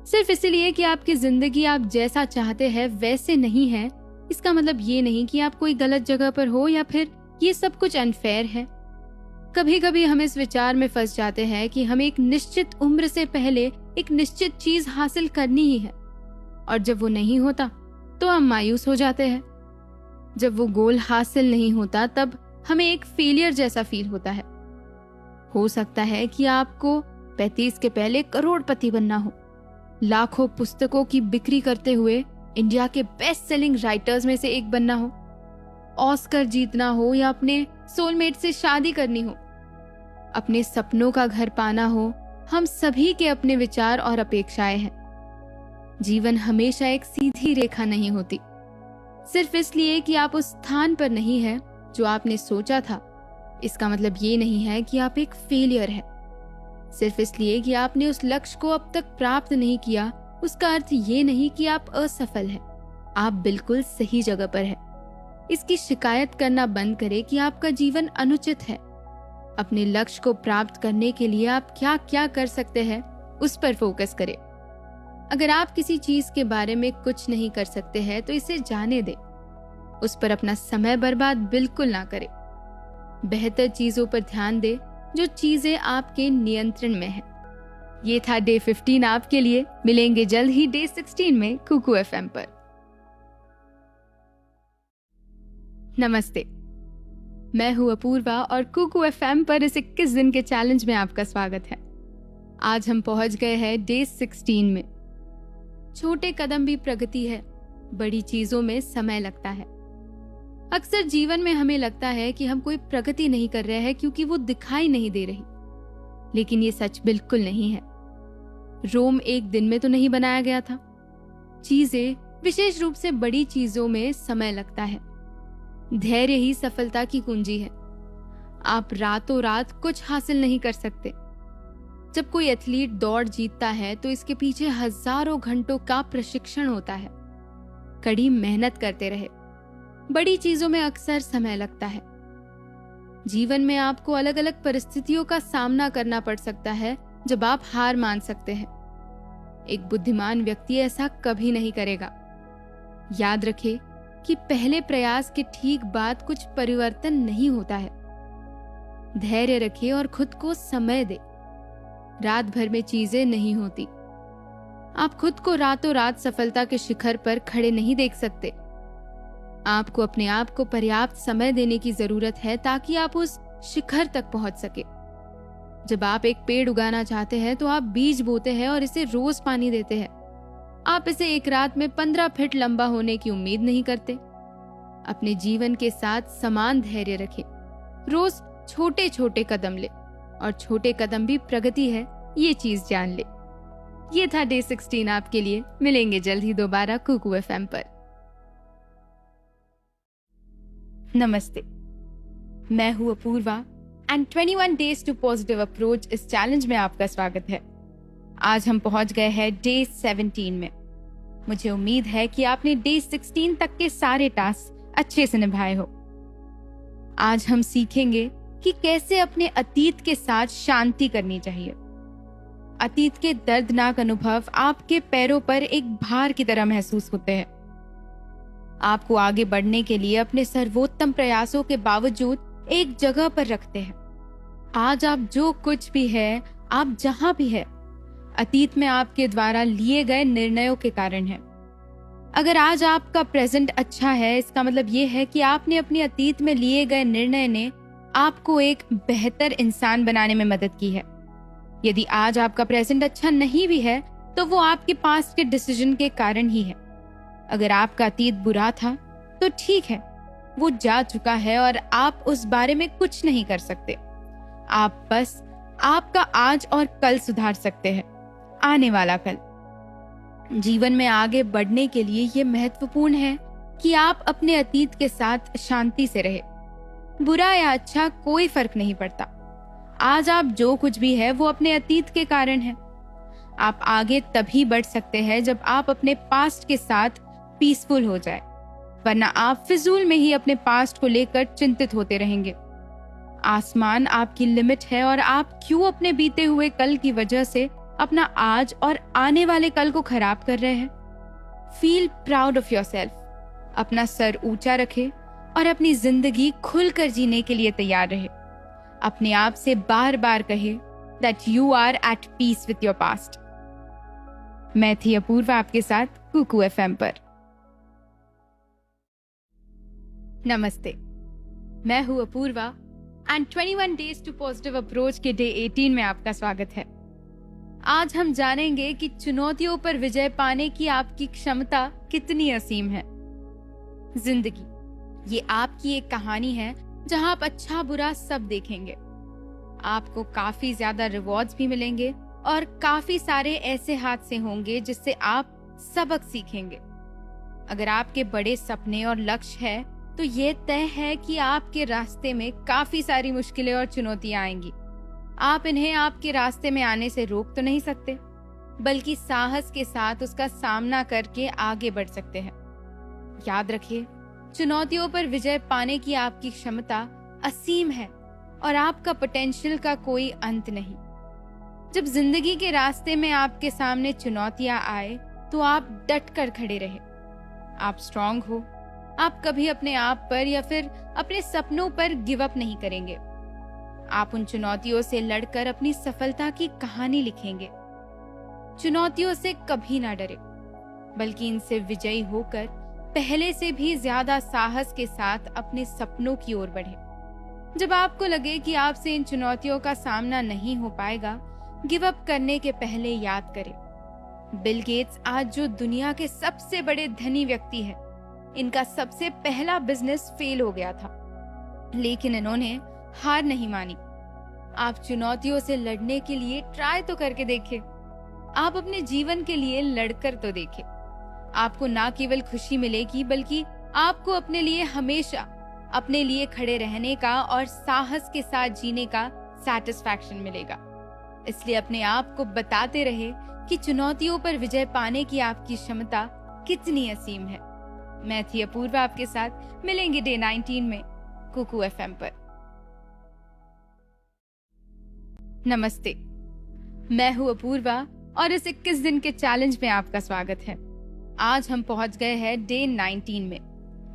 सिर्फ इसलिए कि आपकी जिंदगी आप जैसा चाहते हैं वैसे नहीं है, इसका मतलब ये नहीं कि आप कोई गलत जगह पर हो या फिर ये सब कुछ अनफेयर है। कभी कभी हम इस विचार में फंस जाते हैं कि हमें एक निश्चित उम्र से पहले एक निश्चित चीज हासिल करनी ही है, और जब वो नहीं होता तो हम मायूस हो जाते हैं। जब वो गोल हासिल नहीं होता तब हमें एक फेलियर जैसा फील होता है। हो सकता है कि आपको 35 के पहले करोड़पति बनना हो, लाखों पुस्तकों की बिक्री करते हुए इंडिया के बेस्ट सेलिंग राइटर्स में से एक बनना हो, ऑस्कर जीतना हो या अपने सोलमेट से शादी करनी हो, अपने सपनों का घर पाना हो। हम सभी के अपने विचार और अपेक्षाएं हैं। जीवन हमेशा एक सीधी रेखा नहीं होती। सिर्फ इसलिए कि आप उस स्थान पर नहीं हैं जो आपने सोचा था, इसका मतलब ये नहीं है कि आप एक फेलियर है। सिर्फ इसलिए कि आपने उस लक्ष्य को अब तक प्राप्त नहीं किया, उसका अर्थ ये नहीं कि आप असफल हैं। आप बिल्कुल सही जगह पर हैं। इसकी शिकायत करना बंद करें कि आपका जीवन अनुचित है। अपने लक्ष्य को प्राप्त करने के लिए आप क्या क्या कर सकते हैं, उस पर फोकस करें। अगर आप किसी चीज के बारे में कुछ नहीं कर सकते हैं तो इसे जाने दें। उस पर अपना समय बर्बाद बिल्कुल ना करें। बेहतर चीजों पर ध्यान दें जो चीजें आपके नियंत्रण में हैं। ये था डे 15 आपके लिए। मिलेंगे जल्द ही डे 16 में कुकू एफएम पर। नमस्ते, मैं हूं अपूर्वा और कुकू एफएम पर इस 21 दिन के चैलेंज में आपका स्वागत है। आज हम पहुंच गए हैं डे 16 में। छोटे कदम भी प्रगति है, बड़ी चीजों में समय लगता है। अक्सर जीवन में हमें लगता है कि हम कोई प्रगति नहीं कर रहे हैं क्योंकि वो दिखाई नहीं दे रही, लेकिन ये सच बिल्कुल नहीं है। रोम एक दिन में तो नहीं बनाया गया था। चीजें, विशेष रूप से बड़ी चीजों में समय लगता है। धैर्य ही सफलता की कुंजी है। आप रातों रात कुछ हासिल नहीं कर सकते। जब कोई एथलीट दौड़ जीतता है तो इसके पीछे हजारों घंटों का प्रशिक्षण होता है। कड़ी मेहनत करते रहे। बड़ी चीजों में अक्सर समय लगता है। जीवन में आपको अलग अलग परिस्थितियों का सामना करना पड़ सकता है जब आप हार मान सकते हैं। एक बुद्धिमान व्यक्ति ऐसा कभी नहीं करेगा। याद रखें कि पहले प्रयास के ठीक बाद कुछ परिवर्तन नहीं होता है। धैर्य रखें और खुद को समय दें। रात भर में चीजें नहीं होती। आप खुद को रातों रात सफलता के शिखर पर खड़े नहीं देख सकते। आपको अपने आप को पर्याप्त समय देने की जरूरत है ताकि आप उस शिखर तक पहुंच सके। जब आप एक पेड़ उगाना चाहते हैं तो आप बीज बोते हैं और इसे रोज पानी देते हैं। आप इसे एक रात में 15 फीट लंबा होने की उम्मीद नहीं करते। अपने जीवन के साथ समान धैर्य रखें। रोज छोटे छोटे कदम ले, और छोटे कदम भी प्रगति है, ये चीज जान ले। ये था डे 16 आपके लिए। मिलेंगे जल्द ही दोबारा कुकू एफएम पर। नमस्ते, मैं हूं Apoorva and 21 days to positive approach इस चैलेंज में आपका स्वागत है। आज हम पहुंच गए हैं डे 17 में। मुझे उम्मीद है कि आपने डे 16 तक के सारे टास्क अच्छे से निभाए हो। आज हम सीखेंगे कि कैसे अपने अतीत के साथ शांति करनी चाहिए। अतीत के दर्दनाक अनुभव आपके पैरों पर एक भार की तरह महसूस होते हैं। आपको आगे बढ़ने के लिए अपने सर्वोत्तम प्रयासों के बावजूद एक जगह पर रखते हैं। आज आप जो कुछ भी है, आप जहां भी है, अतीत में आपके द्वारा लिए गए निर्णयों के कारण है। अगर आज आपका प्रेजेंट अच्छा है, इसका मतलब ये है कि आपने अपने अतीत में लिए गए निर्णय ने आपको एक बेहतर इंसान बनाने में मदद की है। यदि आज आपका प्रेजेंट अच्छा नहीं भी है तो वो आपके पास्ट के डिसीजन के कारण ही है। अगर आपका अतीत बुरा था तो ठीक है, वो जा चुका है और आप उस बारे में कुछ नहीं कर सकते। आप बस आपका आज और कल सुधार सकते हैं, आने वाला कल। जीवन में आगे बढ़ने के लिए ये महत्वपूर्ण है कि आप अपने अतीत के साथ शांति से रहे। बुरा या अच्छा कोई फर्क नहीं पड़ता। आज आप जो कुछ भी है वो अपने अतीत के कारण है। आप आगे तभी बढ़ सकते हैं जब आप अपने पास्ट के साथ पीसफुल हो जाए, वरना आप फिजूल में ही अपने पास्ट को लेकर चिंतित होते रहेंगे। आसमान आपकी लिमिट है और आप क्यों अपने बीते हुए कल की वजह से अपना आज और आने वाले कल को खराब कर रहे हैं। Feel proud of yourself. अपना सर ऊंचा रखे और अपनी जिंदगी खुलकर जीने के लिए तैयार रहे। अपने आप से बार बार कहे that you are at peace with your past. मैं थी अपूर्वा आपके साथ कुकू एफएम पर। नमस्ते, मैं हूं Apoorva and 21 days to positive approach के डे 18 में आपका स्वागत है। आज हम जानेंगे कि चुनौतियों पर विजय पाने की आपकी क्षमता कितनी असीम है। जिंदगी ये आपकी एक कहानी है जहां आप अच्छा बुरा सब देखेंगे। आपको काफी ज्यादा रिवॉर्ड्स भी मिलेंगे और काफी सारे ऐसे हादसे होंगे जिससे आप सबक सीखेंगे। अगर आपके बड़े सपने और लक्ष्य है तो ये तय है कि आपके रास्ते में काफी सारी मुश्किलें और चुनौतियां आएंगी। आप इन्हें आपके रास्ते में आने से रोक तो नहीं सकते, बल्कि साहस के साथ उसका सामना करके आगे बढ़ सकते हैं। याद रखिए, चुनौतियों पर विजय पाने की आपकी क्षमता असीम है और आपका पोटेंशियल का कोई अंत नहीं। जब जिंदगी के रास्ते में आपके सामने चुनौतियां आए तो आप डट कर खड़े रहे। आप स्ट्रांग हो। आप कभी अपने आप पर या फिर अपने सपनों पर गिव अप नहीं करेंगे। आप उन चुनौतियों से लड़कर अपनी सफलता की कहानी लिखेंगे। चुनौतियों से कभी ना डरे, बल्कि इनसे विजयी होकर पहले से भी ज्यादा साहस के साथ अपने सपनों की ओर बढ़े। जब आपको लगे कि आपसे इन चुनौतियों का सामना नहीं हो पाएगा, गिव अप करने के पहले याद करें, बिल गेट्स आज जो दुनिया के सबसे बड़े धनी व्यक्ति है, इनका सबसे पहला बिजनेस फेल हो गया था, लेकिन इन्होंने हार नहीं मानी। आप चुनौतियों से लड़ने के लिए ट्राई तो करके देखें। आप अपने जीवन के लिए लड़कर तो देखें। आपको ना केवल खुशी मिलेगी, बल्कि आपको अपने लिए हमेशा अपने लिए खड़े रहने का और साहस के साथ जीने का सैटिस्फैक्शन मिलेगा। इसलिए अपने आप को बताते रहे कि चुनौतियों पर विजय पाने की आपकी क्षमता कितनी असीम है। मैं थी अपूर्वा आपके साथ। मिलेंगे डे 19 में कुकू एफएम पर। नमस्ते, मैं हूं अपूर्वा और इस 21 दिन के चैलेंज में आपका स्वागत है। आज हम पहुंच गए हैं डे 19 में।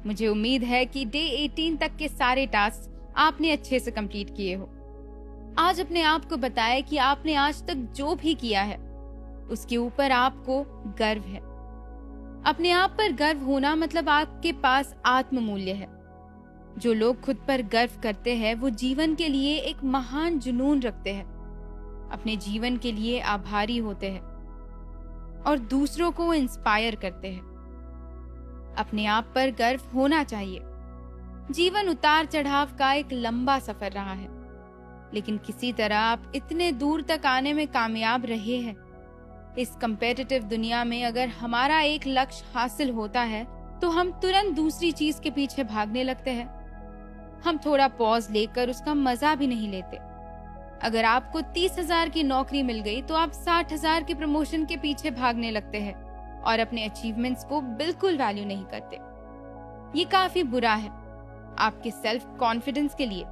मुझे उम्मीद है कि डे 18 तक के सारे टास्क आपने अच्छे से कंप्लीट किए हो। आज अपने आप को बताएं कि आपने आज तक जो भी किया है उसके ऊपर आपको गर्व है। अपने आप पर गर्व होना मतलब आपके पास आत्ममूल्य है। जो लोग खुद पर गर्व करते हैं वो जीवन के लिए एक महान जुनून रखते हैं, अपने जीवन के लिए आभारी होते हैं और दूसरों को इंस्पायर करते हैं। अपने आप पर गर्व होना चाहिए। जीवन उतार चढ़ाव का एक लंबा सफर रहा है, लेकिन किसी तरह आप इतने दूर तक आने में कामयाब रहे हैं। इस कम्पेटिटिव दुनिया में अगर हमारा एक लक्ष्य हासिल होता है तो हम तुरंत दूसरी चीज के पीछे भागने लगते हैं। हम थोड़ा पॉज लेकर उसका मजा भी नहीं लेते। अगर आपको 30,000 की नौकरी मिल गई तो आप 60,000 के प्रमोशन के पीछे भागने लगते हैं और अपने अचीवमेंट्स को बिल्कुल वैल्यू नहीं करते। ये काफी बुरा है आपके सेल्फ कॉन्फिडेंस के लिए।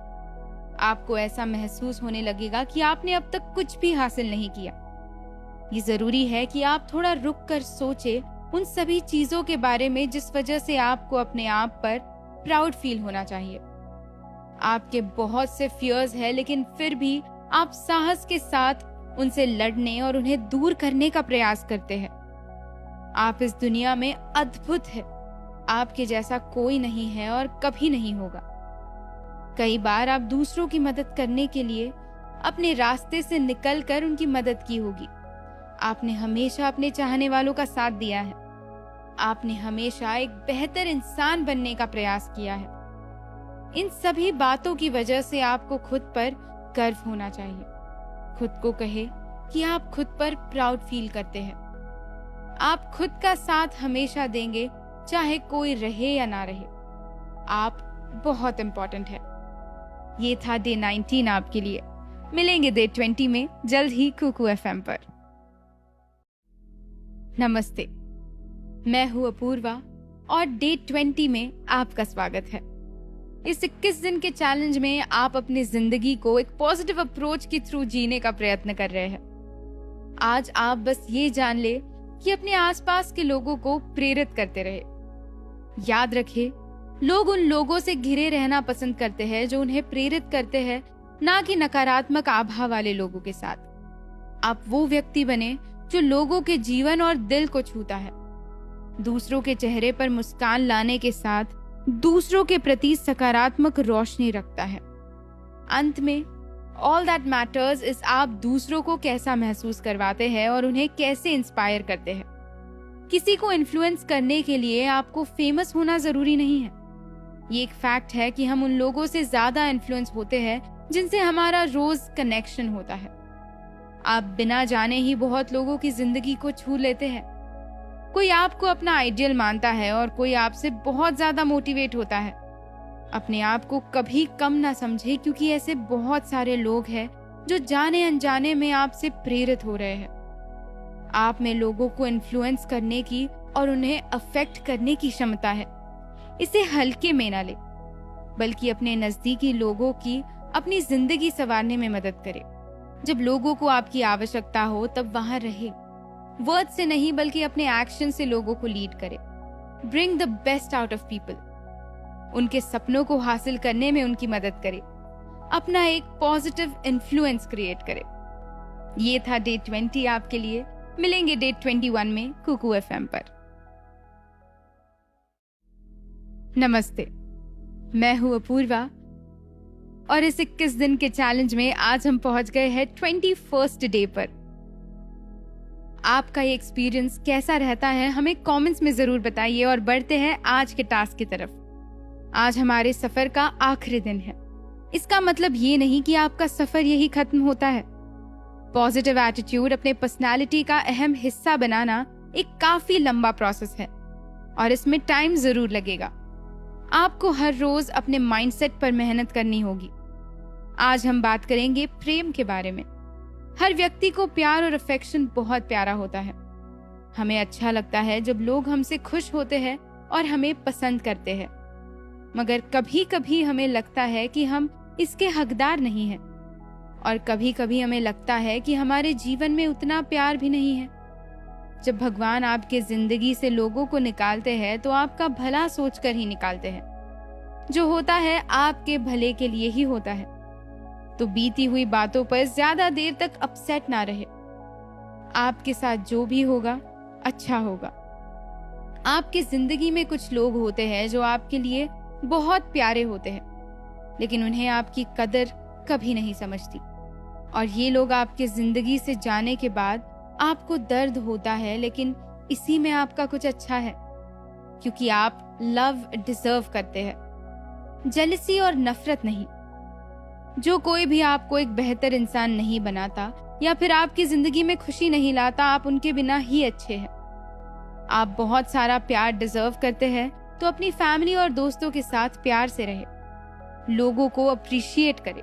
आपको ऐसा महसूस होने लगेगा कि आपने अब तक कुछ भी हासिल नहीं किया। ये जरूरी है कि आप थोड़ा रुक कर सोचें उन सभी चीजों के बारे में जिस वजह से आपको अपने आप पर प्राउड फील होना चाहिए। आपके बहुत से फियर्स हैं, लेकिन फिर भी आप साहस के साथ उनसे लड़ने और उन्हें दूर करने का प्रयास करते हैं। आप इस दुनिया में अद्भुत है। आपके जैसा कोई नहीं है और कभी नहीं होगा। कई बार आप दूसरों की मदद करने के लिए अपने रास्ते से निकलकर उनकी मदद की होगी। आपने हमेशा अपने चाहने वालों का साथ दिया है। आपने हमेशा एक बेहतर इंसान बनने का प्रयास किया है। इन सभी बातों की वजह से आपको खुद पर गर्व होना चाहिए। खुद को कहे कि आप खुद पर प्राउड फील करते हैं। आप खुद का साथ हमेशा देंगे, चाहे कोई रहे या ना रहे। आप बहुत इंपॉर्टेंट है। ये था डे 19 आपके लिए। मिलेंगे डे 20 में जल्द ही कुकू एफएम पर। नमस्ते, मैं हूं अपूर्वा और डे 20 में आपका स्वागत है। इस 21 दिन के चैलेंज में आप अपनी जिंदगी को एक पॉजिटिव अप्रोच के थ्रू जीने का प्रयत्न कर रहे हैं। आज आप बस ये जान ले कि अपने आसपास के लोगों को प्रेरित करते रहे। याद रखें, लोग उन लोगों से घिरे रहना पसंद करते हैं जो उन्हें प्रेरित करते हैं, ना कि नकारात्मक आभा वाले लोगों के साथ। आप वो व्यक्ति बने जो लोगों के जीवन और दिल को छूता है, दूसरों के चेहरे पर मुस्कान लाने के साथ दूसरों के प्रति सकारात्मक रोशनी रखता है। अंत में ऑल दैट मैटर्स इज आप दूसरों को कैसा महसूस करवाते हैं और उन्हें कैसे इंस्पायर करते हैं। किसी को इन्फ्लुएंस करने के लिए आपको फेमस होना जरूरी नहीं है। ये एक फैक्ट है कि हम उन लोगों से ज्यादा इन्फ्लुएंस होते हैं जिनसे हमारा रोज कनेक्शन होता है। आप बिना जाने ही बहुत लोगों की जिंदगी को छू लेते हैं। कोई आपको अपना आइडियल मानता है और कोई आपसे बहुत ज्यादा मोटिवेट होता है। अपने आप को कभी कम ना समझे, क्योंकि ऐसे बहुत सारे लोग हैं जो जाने अनजाने में आपसे प्रेरित हो रहे हैं। आप में लोगों को इन्फ्लुएंस करने की और उन्हें अफेक्ट करने की क्षमता है। इसे हल्के में ना ले, बल्कि अपने नजदीकी लोगों की अपनी जिंदगी संवारने में मदद करे। जब लोगों को आपकी आवश्यकता हो तब वहां रहे। वर्ड से नहीं बल्कि अपने एक्शन से लोगों को लीड करे। Bring the best out of people. उनके सपनों को हासिल करने में उनकी मदद करे। अपना एक पॉजिटिव इन्फ्लुएंस क्रिएट करे। ये था डे 20 आपके लिए। मिलेंगे डे 21 में कुकू FM पर। नमस्ते, मैं हूं अपूर्वा और इस 21 दिन के चैलेंज में आज हम पहुंच गए हैं 21st डे पर। आपका ये एक्सपीरियंस कैसा रहता है हमें कमेंट्स में जरूर बताइए और बढ़ते हैं आज के टास्क की तरफ। आज हमारे सफर का आखिरी दिन है। इसका मतलब ये नहीं कि आपका सफर यही खत्म होता है। पॉजिटिव एटीट्यूड अपने पर्सनालिटी का अहम हिस्सा बनाना एक काफी लंबा प्रोसेस है और इसमें टाइम जरूर लगेगा। आपको हर रोज अपने माइंडसेट पर मेहनत करनी होगी। आज हम बात करेंगे प्रेम के बारे में। हर व्यक्ति को प्यार और अफेक्शन बहुत प्यारा होता है। हमें अच्छा लगता है जब लोग हमसे खुश होते हैं और हमें पसंद करते हैं, मगर कभी कभी हमें लगता है कि हम इसके हकदार नहीं हैं और कभी कभी हमें लगता है कि हमारे जीवन में उतना प्यार भी नहीं है। जब भगवान आपके जिंदगी से लोगों को निकालते हैं तो आपका भला सोचकर ही निकालते हैं। जो होता है आपके भले के लिए ही होता है। तो बीती हुई बातों पर ज्यादा देर तक अपसेट ना रहे। आपके साथ जो भी होगा अच्छा होगा। आपकी जिंदगी में कुछ लोग होते हैं जो आपके लिए बहुत प्यारे होते हैं, लेकिन उन्हें आपकी कदर कभी नहीं समझती और ये लोग आपके जिंदगी से जाने के बाद आपको दर्द होता है, लेकिन इसी में आपका कुछ अच्छा है, क्योंकि आप लव डिजर्व करते हैं, जेलसी और नफरत नहीं। जो कोई भी आपको एक बेहतर इंसान नहीं बनाता या फिर आपकी जिंदगी में खुशी नहीं लाता, आप उनके बिना ही अच्छे हैं। आप बहुत सारा प्यार डिजर्व करते हैं, तो अपनी फैमिली और दोस्तों के साथ प्यार से रहे। लोगों को अप्रिशिएट करें,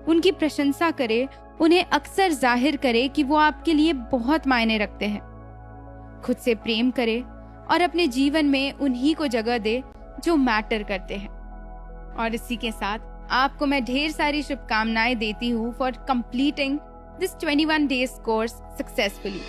उनकी प्रशंसा करें, उन्हें अक्सर जाहिर करें कि वो आपके लिए बहुत मायने रखते हैं। खुद से प्रेम करें और अपने जीवन में उन्हीं को जगह दे जो मैटर करते हैं। और इसी के साथ आपको मैं ढेर सारी शुभकामनाएं देती हूँ for completing this 21 days course successfully.